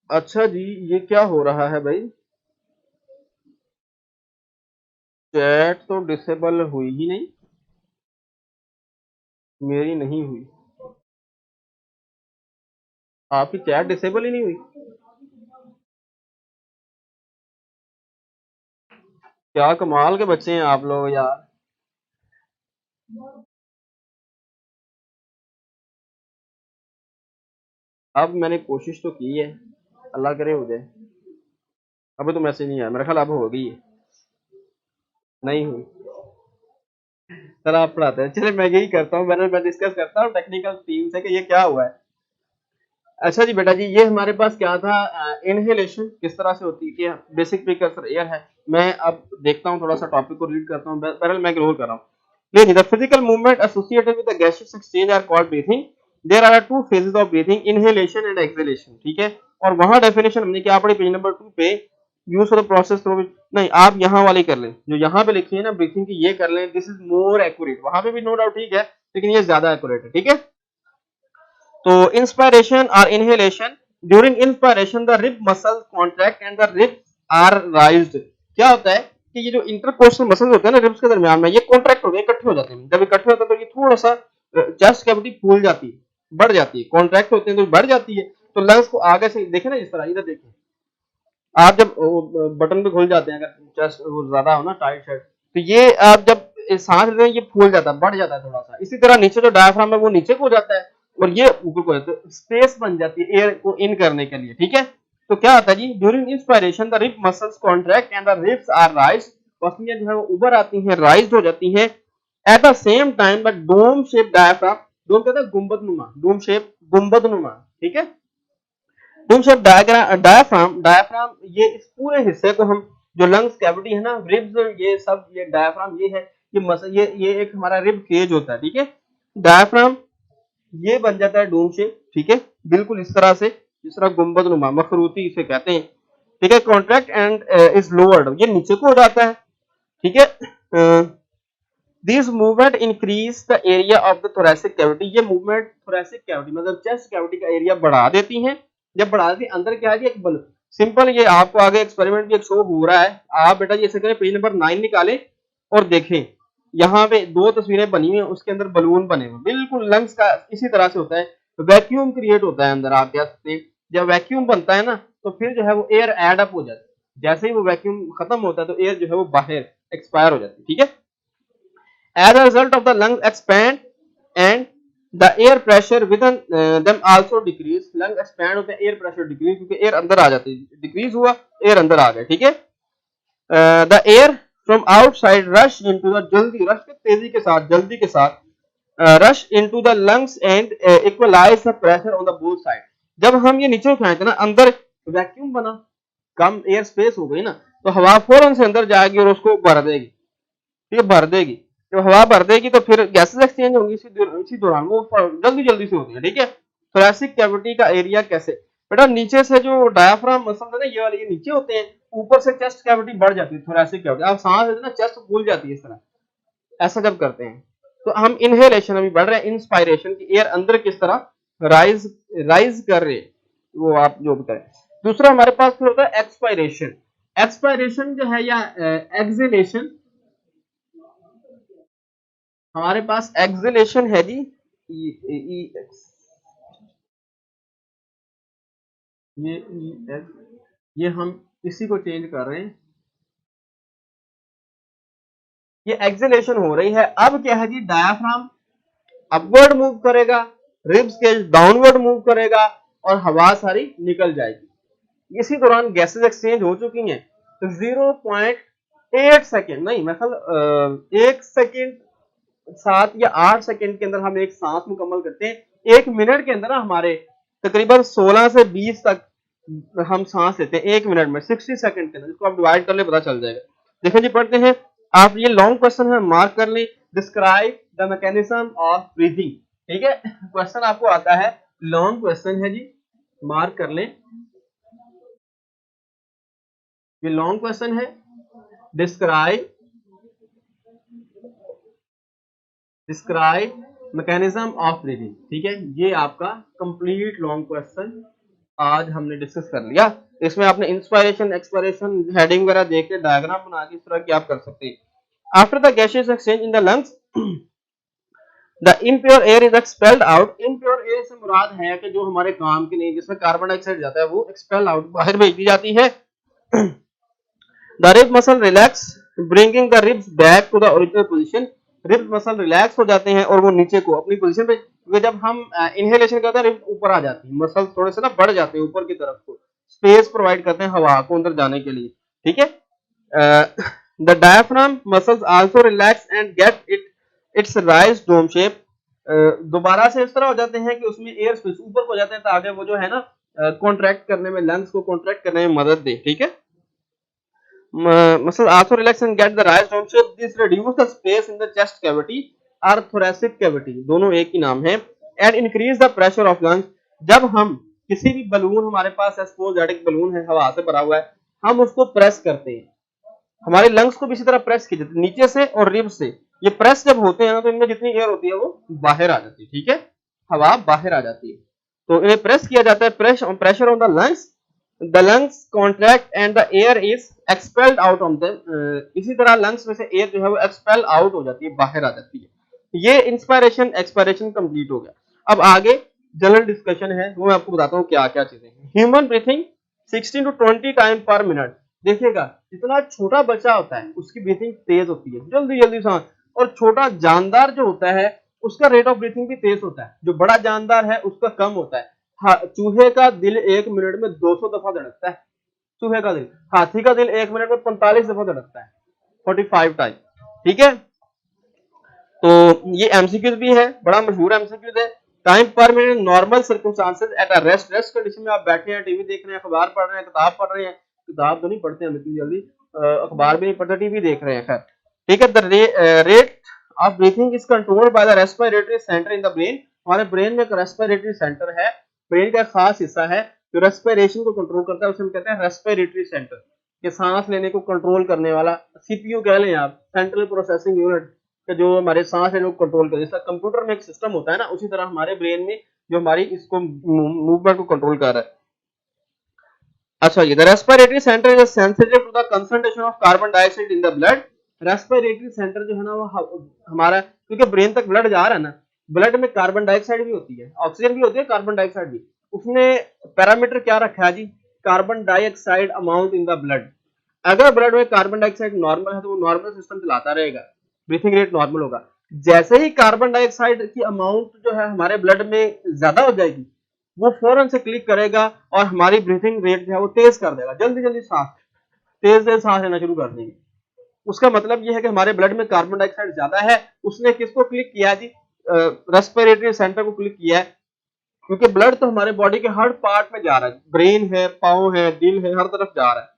अच्छा जी, ये क्या हो रहा है भाई, चैट तो डिसेबल हुई ही नहीं, मेरी नहीं हुई। आपकी चैट डिसेबल ही नहीं हुई। क्या कमाल के बच्चे हैं आप लोग यार। अब मैंने कोशिश तो की है, अल्लाह करे हो जाए। अभी तो मैसेज नहीं आया, मेरा ख्याल अब हो गई है। नहीं हुई। सर आप पढ़ाते हैं, चलिए मैं यही करता हूँ, मैं डिस्कस करता हूँ टेक्निकल टीम से कि ये क्या हुआ है। अच्छा जी बेटा जी, ये हमारे पास क्या था, इनहेलेशन किस तरह से होती है कि बेसिक प्रीकर्सर एयर है। मैं अब देखता हूँ, थोड़ा सा टॉपिक को रीड करता हूँ, बहरहाल मैं इग्नोर कर रहा हूँ। लेकिन the physical movement associated with the gaseous exchange are called breathing. There are two phases of breathing, inhalation and exhalation. ठीक है। और वहां डेफिनेशन हमने क्या पढ़ी, पेज नंबर 2 पे, use of the process through which, नहीं आप यहाँ वाली कर लें, जो यहाँ पे लिखी है ना ब्रीथिंग की, ये कर लें, दिस इज मोर एक्यूरेट। वहां पे भी नो डाउट ठीक है, लेकिन ये ज्यादा एक्यूरेट है। ठीक है। तो इंस्पायरेशन और inhalation, during inspiration the rib muscle contract and the ribs are raised. क्या होता है कि ये जो इंटरकोस्टल मसल्स होते हैं ना रिब्स के दरमियान में, ये कॉन्ट्रैक्ट हो गए, इकट्ठे हो जाते हैं। जब इकट्ठे होते हैं तो ये थोड़ा सा चेस्ट कैविटी फूल जाती है, बढ़ जाती है, कॉन्ट्रैक्ट होते हैं तो बढ़ जाती है। तो लंग्स को आगे से देखे ना, इस तरह इधर देखिए, आप जब बटन पे खुल जाते हैं, अगर चेस्ट वो ज्यादा हो ना टाइट शर्ट, तो ये आप जब सांस लेते हैं ये फूल जाता है, बढ़ जाता है थोड़ा सा। इसी तरह नीचे जो डायफ्राम है वो नीचे को हो जाता है और ये ऊपर को, तो स्पेस बन जाती है एयर को इन करने के लिए। ठीक है। तो क्या होता है जी, during inspiration the rib muscles contract and the ribs are rise, पसलियां जो है वो उभर आती हैं, राइज हो जाती हैं। At the same time the dome shape diaphragm, dome कहते हैं गुंबद नुमा, डोम शेप गुंबद नुमा। ठीक है। डूम शेप डायफ्राम, डायफ्राम ये इस पूरे हिस्से को हम, जो लंग्स कैविटी है ना, रिब्स, ये सब, ये डायफ्राम ये है, ये मसल, ये एक हमारा रिब केज होता है। ठीक है। डायफ्राम ये बन जाता है डूम शेप। ठीक है। बिल्कुल इस तरह से, जिस तरह गुंबद नुमा, मखरूती इसे कहते हैं। ठीक है। कॉन्ट्रैक्ट एंड इज लोअर्ड, ये नीचे को हो जाता है। ठीक है। This movement increase the area of the thoracic cavity, ये मूवमेंट थोरेसिक कैविटी मतलब चेस्ट कैविटी का एरिया बढ़ा देती हैं। जब बढ़ा देती है, अंदर क्या है, एक बल सिंपल, ये आपको आगे एक्सपेरिमेंट भी एक शो हो रहा है। आप बेटा ये करें, पेज नंबर 9 निकालें और देखें, यहाँ पे 2 तस्वीरें बनी हुई हैं, उसके अंदर बलून बने हुए, बिल्कुल लंग्स का इसी तरह से होता है। वैक्यूम क्रिएट होता है अंदर, आप कह सकते हैं। जब वैक्यूम बनता है ना, तो फिर जो है वो एयर एड अप हो जाती है। जैसे ही वो वैक्यूम खत्म होता है, तो एयर जो है वो बाहर एक्सपायर हो जाती है। ठीक है। As a result of the lungs expand and the air pressure within them also decrease, lung expand होते हैं, air pressure decrease, क्योंकि air अंदर आ जाती है, decrease हुआ, air अंदर आ गया। ठीक है। The air from outside rush into the, जल्दी rush के तेजी के साथ, जल्दी के साथ rush into the lungs and equalize the pressure on the both side। जब हम ये नीचे उठाए थे ना, अंदर वैक्यूम बना, कम एयर स्पेस हो गई ना, तो हवा फौरन से अंदर जाएगी और उसको भर देगी। ठीक है, भर देगी। जब हवा भर देगी तो फिर गैसेस एक्सचेंज होंगी इसी दौरान, वो जल्दी जल्दी से होती है। ठीक है। थोरेसिक कैविटी का एरिया कैसे, बेटा नीचे से जो डायाफ्राम मसल है ना, ये वाले ये नीचे होते हैं, ऊपर से चेस्ट कैविटी बढ़ जाती है, थोरेसिक कैविटी, आप सांस लेते ना चेस्ट फूल जाती है इस तरह, ऐसा जब करते हैं। तो हम इनहेलेशन अभी बढ़ रहे हैं, इंस्पायरेशन की एयर अंदर किस तरह राइज राइज कर रहे हैं, वो आप जो बताएं। दूसरा हमारे पास फिर होता है एक्सपायरेशन। एक्सपायरेशन जो है या एक्सहेलेशन, हमारे पास एक्सलेशन है जी, ये ये हम इसी को चेंज कर रहे हैं, ये एक्सलेशन हो रही है। अब क्या है जी, डायाफ्राम अपवर्ड मूव करेगा, रिब्स केज डाउनवर्ड मूव करेगा और हवा सारी निकल जाएगी। इसी दौरान गैसेस एक्सचेंज हो चुकी हैं, तो 0.8 सेकेंड नहीं, मतलब 1 सेकेंड 7 या 8 सेकेंड के अंदर हम एक सांस मुकम्मल करते हैं। 1 मिनट के अंदर हमारे तकरीबन 16 से 20 तक हम सांस लेते हैं 1 मिनट में, 60 सेकंड के अंदर। इसको आप डिवाइड कर ले, पता चल जाएगा। देखिए जी, पढ़ते हैं। आप ये लॉन्ग क्वेश्चन है, मार्क कर लें। Describe the mechanism of breathing. ठीक है, क्वेश्चन आपको आता है, लॉन्ग क्वेश्चन है जी, मार्क कर लें। ये लॉन्ग क्वेश्चन है, डिस्क्राइब मैकेनिज्म ऑफ ब्रीथिंग। ठीक है, ये आपका कंप्लीट लॉन्ग क्वेश्चन आज हमने डिस्कस कर लिया। इसमें आपने इंस्पायरेशन, एक्सपायरेशन, हेडिंग वगैरह देख के डायग्राम बना के इस तरह की आप कर सकते हैं। After the gases exchange in the lungs, the impure air is expelled out. Impure air से मुराद है कि जो हमारे काम की नहीं, जिसमें कार्बन डाइऑक्साइड जाता है, वो एक्सपेल आउट, बाहर भेज दी जाती है। The rib muscle relax, bringing the ribs back to the original position. Ribs muscle relax हो जाते हैं और वो नीचे को अपनी पोजीशन पे, क्योंकि जब हम इनहेलेशन करते हैं रिब्स ऊपर आ जाती है, मसल थोड़े से ना बढ़ जाते हैं ऊपर की तरफ को, स्पेस प्रोवाइड करते हैं हवा को अंदर जाने के लिए। ठीक है, the diaphragm muscles also relax and get its raise dome shape. दोबारा से इस तरह हो जाते हैं कि उसमें एयर स्पेस ऊपर को जाते हैं, ताकि वो जो है ना कॉन्ट्रैक्ट करने में, लंग्स को कॉन्ट्रैक्ट करने में मदद दे। ठीक है, muscle also relax and get the rise down shape. This reduce the space in the chest cavity or thoracic cavity, दोनों एक ही नाम है, and increase the pressure of lungs. जब हम किसी भी बलून, हमारे पास एस्पोजेटिक बलून है, हवा से भरा हुआ है, हम उसको प्रेस करते हैं, हमारे लंग्स को भी इसी तरह प्रेस किया जाता है नीचे से और रिब से। ये प्रेस जब होते हैं ना, तो इनमें जितनी एयर होती है वो बाहर आ जाती है। ठीक है, हवा बाहर आ जाती है, तो इन्हें प्रेस किया जाता है। Pressure on the lungs, the lungs contract and the air is expelled out on them. इसी तरह लंग्स में से एयर जो है वो एक्सपेल आउट हो जाती है, बाहर आ जाती है। ये इंस्पायरेशन एक्सपायरेशन कंप्लीट हो गया। अब आगे जनरल डिस्कशन है, वो मैं आपको बताता हूँ क्या क्या चीजें। ह्यूमन ब्रीथिंग 16 to 20 टाइम पर मिनट। देखिएगा, जितना छोटा बच्चा होता है उसकी ब्रीथिंग तेज होती है, जल्दी जल्दी सांस, और छोटा जानदार जो होता है उसका रेट ऑफ ब्रीथिंग भी तेज होता है। जो बड़ा जानदार है उसका कम होता है। हाँ, चूहे का दिल 1 मिनट में 200 दफा धड़कता है, चूहे का दिल। हाथी का दिल 1 मिनट में 45 दफा धड़कता है, 45 टाइम। ठीक है, तो ये एमसीक्यूज भी है, बड़ा मशहूर एमसीक्यूज है। टाइम पर minute normal circumstances at a rest condition में आप बैठे हैं, टीवी देख रहे हैं, अखबार पढ़ रहे हैं, किताब पढ़ रहे हैं, किताब तो नहीं पढ़ते हम इतनी जल्दी, अखबार भी नहीं पढ़ते, टीवी देख रहे हैं, खैर। ठीक है, the rate of breathing is controlled by the respiratory centre in the brain. हमारे ब्रेन में एक रेस्पिरेटरी सेंटर है, ब्रेन का खास हिस्सा है जो रेस्पिरेशन को कंट्रोल करता है, उसे हम कहते हैं रेस्पिरेटरी सेंटर। ये सांस लेने को कंट्रोल करने वाला, सीपीयू कह लें आप, सेंट्रल प्रोसेसिंग यूनिट, जो हमारे सांस लेने को कंट्रोल करे। जैसा कंप्यूटर में एक सिस्टम होता है ना, उसी तरह हमारे ब्रेन में जो हमारी इसको मूवमेंट को कंट्रोल कर रहा है। अच्छा, ये the respiratory centre is sensitive to the concentration of carbon dioxide in the blood. Respiratory centre जो है ना, वो हमारा, क्योंकि ब्रेन तक ब्लड जा रहा है ना, ब्लड में कार्बन डाइऑक्साइड भी होती है, ऑक्सीजन भी होती है, कार्बन डाइऑक्साइड भी। उसने पैरामीटर क्या रखा है जी, carbon dioxide amount in the blood. अगर ब्लड में कार्बन डाइऑक्साइड नॉर्मल है तो वो नॉर्मल सिस्टम चलाता रहेगा, ब्रीथिंग रेट नॉर्मल होगा। जैसे ही कार्बन डाइऑक्साइड की अमाउंट जो है हमारे ब्लड में ज्यादा हो जाएगी, वो फौरन से क्लिक करेगा और हमारी ब्रीथिंग रेट जो है वो तेज कर देगा, जल्दी जल्दी तेज सांस लेना शुरू कर देंगे। उसका मतलब ये है कि हमारे ब्लड में कार्बन डाइऑक्साइड ज्यादा है। उसने किसको क्लिक किया जी, रेस्पिरेटरी सेंटर को क्लिक किया है, क्योंकि ब्लड तो हमारे बॉडी के हर पार्ट में जा रहा है, ब्रेन है, पाँव है, दिल है, हर तरफ जा रहा है,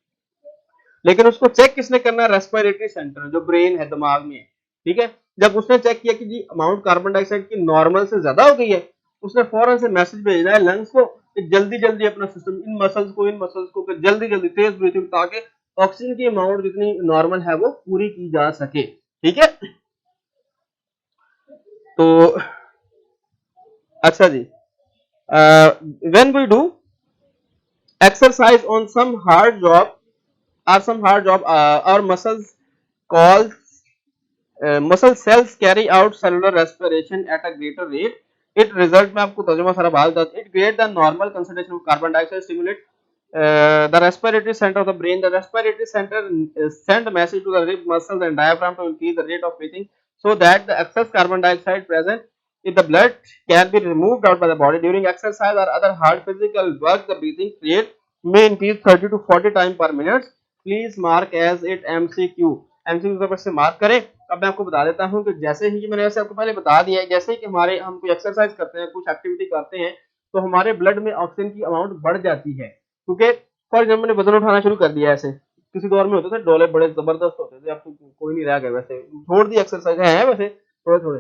लेकिन उसको चेक किसने करना है, रेस्पिरेटरी सेंटर जो ब्रेन है, दिमाग में है। ठीक है, जब उसने चेक किया कि जी अमाउंट कार्बन डाइऑक्साइड की नॉर्मल से ज्यादा हो गई है, उसने फौरन से मैसेज भेजना है लंग्स को कि जल्दी जल्दी अपना सिस्टम, इन मसल्स को जल्दी जल्दी तेज ब्रीथिंग, ताकि ऑक्सीजन की अमाउंट जितनी नॉर्मल है वो पूरी की जा सके। ठीक है, तो अच्छा जी, when we do exercise on some hard job or some hard job, our muscles call muscle cells carry out cellular respiration at a greater rate, it result में आपको तर्जुमा सारा बात था, it great the normal concentration of carbon dioxide stimulate the respiratory center of the brain. The respiratory center send message to the rib muscles and diaphragm to increase the rate of breathing so that the excess carbon dioxide present in the blood can be removed out by the body. During exercise or other hard physical work, the breathing rate may increase 30 to 40 times per minute. Please mark as it MCQ. MCQ पर से mark करें। अब मैं आपको बता देता हूँ कि जैसे ही मैंने वैसे आपको पहले बता दिया है, जैसे कि हमारे हम कोई एक्सरसाइज करते हैं, कुछ एक्टिविटी करते हैं, तो हमारे ब्लड में ऑक्सीजन की अमाउंट बढ़ जाती है, क्योंकि फॉर एग्जाम्पल मैंने वजन उठाना शुरू कर दिया ऐसे, किसी दौर में होते थे डोले बड़े जबरदस्त होते थे, अब तो कोई नहीं रह गया, वैसे छोड़ दी एक्सरसाइज है वैसे थोड़े थोड़े।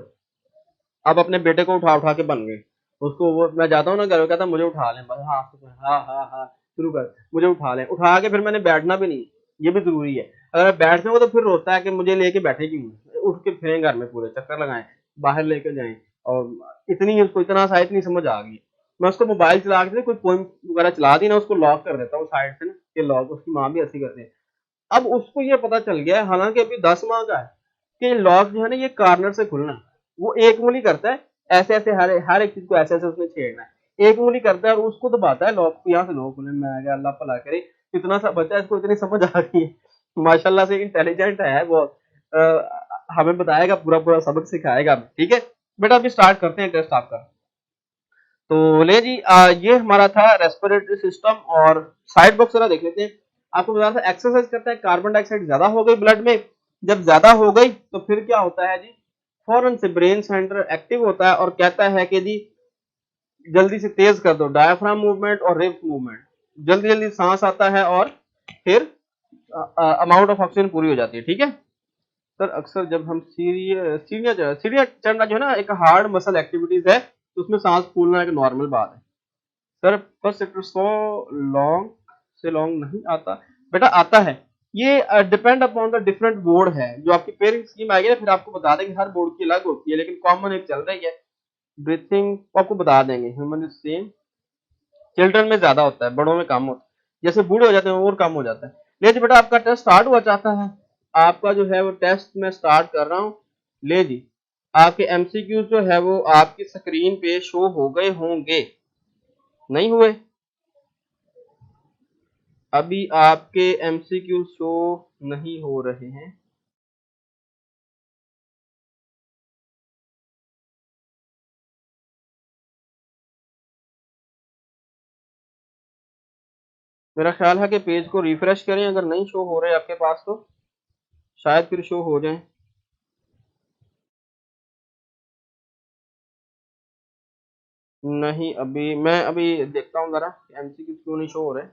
अब अपने बेटे को उठा उठा के बन गए, उसको वो मैं जाता हूँ ना घर में, कहता मुझे उठा लें बस, हाँ हाँ हाँ हाँ शुरू कर, मुझे उठा लें, उठा के फिर मैंने बैठना भी नहीं, ये भी जरूरी है, अगर मैं बैठ जाऊंगा तो फिर रोता है कि मुझे लेके बैठे क्यों, उठ के फिरें घर में, पूरे चक्कर लगाएं, बाहर लेके जाएं, और इतनी उसको इतना सा इतनी समझ आ गई। मैं उसको मोबाइल चला के कोई पोइम वगैरह चला दी ना, उसको लॉक कर देता हूँ साइड से कि लॉक, उसकी माँ भी ऐसी करती है। अब उसको ये पता चल गया है, हालांकि अभी 10 माह का है, कि लॉक जो है ना ये कार्नर से खुलना है, वो एक उंगली करता है ऐसे ऐसे, हर एक चीज को ऐसे ऐसे उसने छेड़ना है, एक उंगली करता है और उसको दबाता है लॉक को, यहाँ से लॉक खुले। मैं क्या अल्लाह भला करे, इतना सा बच्चा, इसको इतनी समझ आ गई है, माशाल्लाह से इंटेलिजेंट है बहुत। हमें बताएगा, पूरा पूरा सबक सिखाएगा, ठीक है बेटा। अभी स्टार्ट करते हैं टेस्ट आपका। तो ले जी, ये हमारा था रेस्पिरेटरी सिस्टम, और साइड बॉक्स जरा देख लेते हैं। आपको बता था एक्सरसाइज करता है, कार्बन डाइऑक्साइड ज्यादा हो गई ब्लड में, जब ज्यादा हो गई तो फिर क्या होता है जी, फौरन से ब्रेन सेंटर एक्टिव होता है और कहता है कि जी जल्दी से तेज कर दो डायफ्राम मूवमेंट और रिब्स मूवमेंट, जल्दी जल्दी सांस आता है और फिर अमाउंट ऑफ ऑक्सीजन पूरी हो जाती है, ठीक है सर। अक्सर जब हम सीढ़ियाँ चढ़ना जो है ना, एक हार्ड मसल एक्टिविटीज है, तो उसमें सांस फूलना एक नॉर्मल बात है sir. First sector so long से लॉन्ग नहीं आता बेटा, आता है, ये depend upon the different board है, जो आपकी पेयरिंग स्कीम आएगी ना, फिर आपको बता देंगे, हर बोर्ड की अलग होती है, लेकिन कॉमन एक चल रही है। ब्रीथिंग आपको बता देंगे, ह्यूमन इज सेम, चिल्ड्रन में ज्यादा होता है, बड़ों में कम होता है, जैसे बूढ़े हो जाते हैं और कम हो जाता है। ले जी बेटा, आपका टेस्ट स्टार्ट हुआ चाहता है, आपका जो है वो टेस्ट मैं स्टार्ट कर रहा हूँ। ले जी, आपके एमसीक्यू जो है वो आपकी स्क्रीन पे शो हो गए होंगे, नहीं हुए? अभी आपके एमसीक्यू शो नहीं हो रहे हैं। मेरा ख्याल है कि पेज को रिफ्रेश करें, अगर नहीं शो हो रहे आपके पास तो शायद फिर शो हो जाए। नहीं, अभी मैं अभी देखता हूँ जरा एमसीक्यू क्यों नहीं शो हो रहे।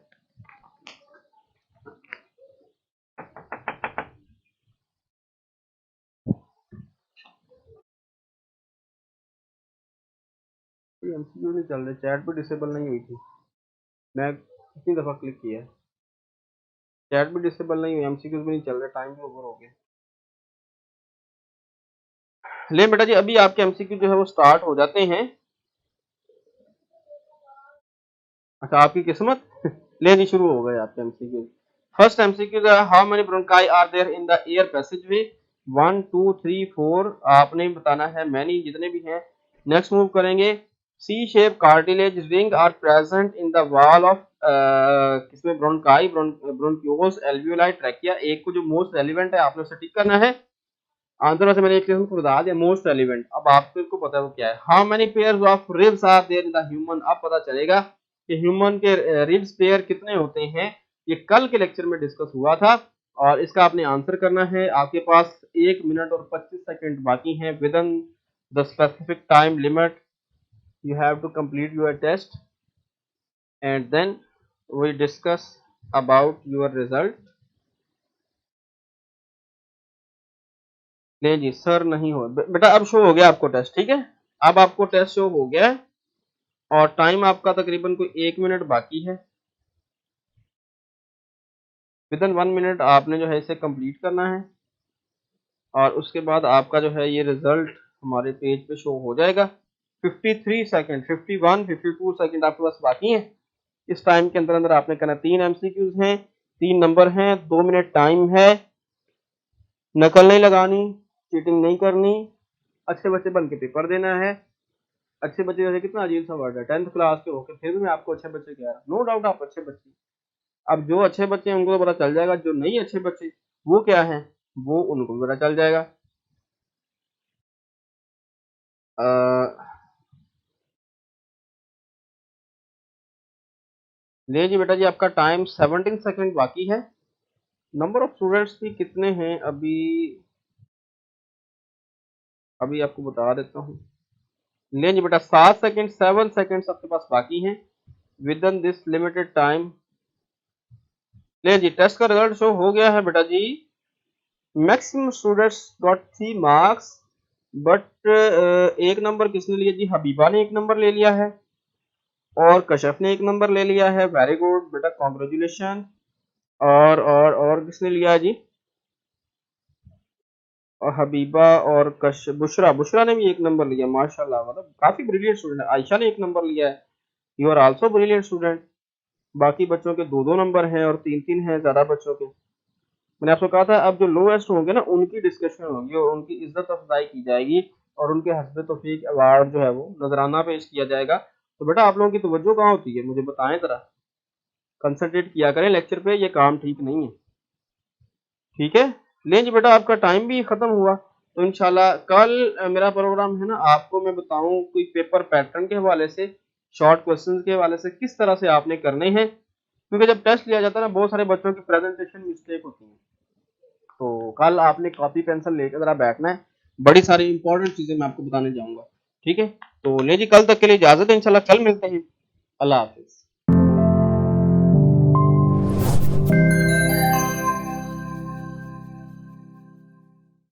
एमसीक्यू नहीं चल रहे, चैट भी डिसेबल नहीं हुई थी, मैं कितनी दफा क्लिक किया है, चैट भी डिसेबल नहीं हुई, एमसीक्यू भी नहीं चल रहे, टाइम भी ओवर हो गया। ले बेटा जी, अभी आपके एमसीक्यू जो है वो स्टार्ट हो जाते हैं। अच्छा, आपकी किस्मत ले जी, शुरू हो गए आपके MCQ. First MCQ how many bronchi are there in the air passageway, 1 2 3 4, आपने बताना है मैनी, जितने भी हैं। नेक्स्ट मूव करेंगे, C shape cartilage ring are present in the wall of किसमें, ब्रोंकाई, ब्रोंक्यूल्स, एल्वियोलाई, ट्रैकिया। एक को जो मोस्ट रेलिवेंट है आपने उसे टिक करना है। आंसर वैसे मैंने एक किस्म को बता दिया, मोस्ट रेलिवेंट, अब आपको पता है वो क्या है। How many pairs of ribs are there in the human, अब पता चलेगा कि ह्यूमन के रिब्स पेयर कितने होते हैं, ये कल के लेक्चर में डिस्कस हुआ था, और इसका आपने आंसर करना है। आपके पास 1 मिनट और 25 सेकंड बाकी हैं, within the specific time limit you have to complete your test and then we discuss about your result. नहीं जी सर, नहीं हो बेटा, अब शो हो गया आपको टेस्ट, ठीक है, अब आपको टेस्ट शो हो गया है, और टाइम आपका तकरीबन कोई 1 मिनट बाकी है। विद इन 1 मिनट आपने जो है इसे कंप्लीट करना है, और उसके बाद आपका जो है ये रिजल्ट हमारे पेज पे शो हो जाएगा। 53 सेकंड, 51, 52 सेकंड आपके पास बाकी हैं। इस टाइम के अंदर अंदर आपने करना, 3 एमसीक्यूज हैं, 3 नंबर हैं, 2 मिनट टाइम है, नकल नहीं लगानी, चीटिंग नहीं करनी, अच्छे बच्चे बन के पेपर देना है। अच्छे बच्चे जैसे कितना अजीब सा वर्ड है, 10th क्लास के होकर फिर भी मैं आपको अच्छे बच्चे कह रहा हूँ। नो डाउट आप अच्छे बच्चे। अब जो अच्छे बच्चे हैं उनको तो पता चल जाएगा, जो नहीं अच्छे बच्चे वो क्या है वो उनको भी पता चल जाएगा। ले जी बेटा जी, आपका टाइम 17 सेकंड बाकी है। नंबर ऑफ स्टूडेंट्स भी कितने हैं अभी अभी आपको बता देता हूँ। ले जी बेटा 7 सेकंड 7 सेकंड आपके पास बाकी हैं within this limited time. ले जी टेस्ट का रिजल्ट शो हो गया है बेटा जी। Maximum students got 3 marks, but एक नंबर किसने लिया जी? हबीबा ने एक नंबर ले लिया है और कशफ ने एक नंबर ले लिया है। वेरी गुड बेटा, कॉन्ग्रेचुलेशन। और किसने लिया जी? और हबीबा और बुशरा बुशरा ने भी एक नंबर लिया, माशाल्लाह, मतलब काफी ब्रिलियंट स्टूडेंट है। आयशा ने एक नंबर लिया है, you are also brilliant student. बाकी बच्चों के दो दो नंबर हैं और तीन तीन हैं ज्यादा बच्चों के। मैंने आपको कहा था अब जो लोएस्ट होंगे ना उनकी डिस्कशन होगी और उनकी इज्जत अफजाई की जाएगी और उनके हस्बे तौफीक अवार्ड जो है वो नजराना पेश किया जाएगा। तो बेटा आप लोगों की तवज्जो कहाँ होती है, मुझे बताएं जरा। कंसंट्रेट किया करें लेक्चर पे, ये काम ठीक नहीं है। ठीक है, लें जी बेटा, आपका टाइम भी खत्म हुआ। तो इंशाल्लाह कल मेरा प्रोग्राम है ना, आपको मैं बताऊं कोई पेपर पैटर्न के हवाले से, शॉर्ट क्वेश्चंस के हवाले से किस तरह से आपने करने हैं, क्योंकि जब टेस्ट लिया जाता है ना बहुत सारे बच्चों की प्रेजेंटेशन मिस्टेक होती है। तो कल आपने कॉपी पेंसिल लेकर जरा बैठना है, बड़ी सारी इंपॉर्टेंट चीजें मैं आपको बताने जाऊंगा। ठीक है, तो ले जी कल तक के लिए इजाजत है, इंशाल्लाह कल मिलते हैं। अल्लाह हाफिज।